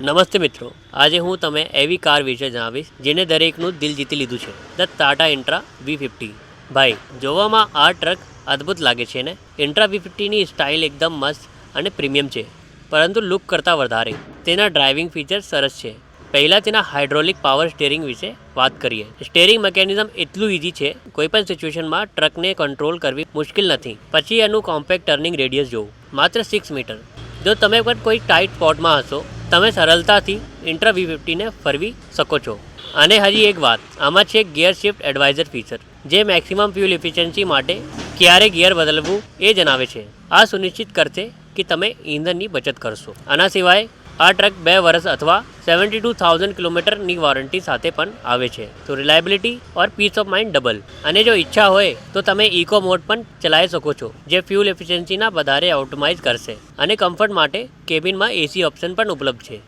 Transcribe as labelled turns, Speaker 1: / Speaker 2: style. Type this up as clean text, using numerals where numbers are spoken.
Speaker 1: નમસ્તે મિત્રો, આજે હું તમે એવી કાર વિશે જણાવીશ જેને દરેકનું દિલ જીતી લીધું છે, ધ ટાટા ઇન્ટ્રા V50. ભાઈ, જોવામાં આ ટ્રક અદ્ભુત લાગે છે ને. ઇન્ટ્રા V50ની સ્ટાઇલ એકદમ મસ્ત અને પ્રીમિયમ છે, પરંતુ લુક કરતાં વધારે તેના ડ્રાઇવિંગ ફીચર્સ સરસ છે. પહેલાં તેના હાઇડ્રોલિક પાવર સ્ટીયરિંગ વિશે વાત કરીએ. સ્ટીયરિંગ મિકેનિઝમ એટલું ઇઝી છે, કોઈપણ સિચ્યુએશનમાં ટ્રકને કંટ્રોલ કરવી મુશ્કેલ નથી. પછી એનું કોમ્પેક્ટ ટર્નિંગ રેડિયસ જોવું, માત્ર 6 મીટર. જો તમે પણ કોઈ ટાઇટ સ્પોટમાં હશો, તમે સરળતાથી ઇન્ટ્રા V50ને ફરવી શકો છો. અને હજી એક વાત, આમાં છે ગિયર શિફ્ટ એડવાઇઝર ફીચર, જે મેક્સિમમ ફ્યુલ એફિશિયન્સી માટે ક્યારે ગિયર બદલવું એ જણાવે છે. આ સુનિશ્ચિત કરશે કે તમે ઈંધણની બચત કરશો. આના સિવાય આ ટ્રક 2 વર્ષ અથવા 72,000 કિલોમીટરની વોરંટી સાથે પણ આવે છે. તો reliability or peace of mind double. અને જો ઈચ્છા હોય તો તમે ઇકો મોડ પણ ચલાવી શકો છો, જે ફ્યુલ એફિશિયન્સીના વધારે ઓપ્ટિમાઇઝ કરશે. અને કમ્ફર્ટ માટે કેબિનમાં AC ઓપ્શન પણ ઉપલબ્ધ છે.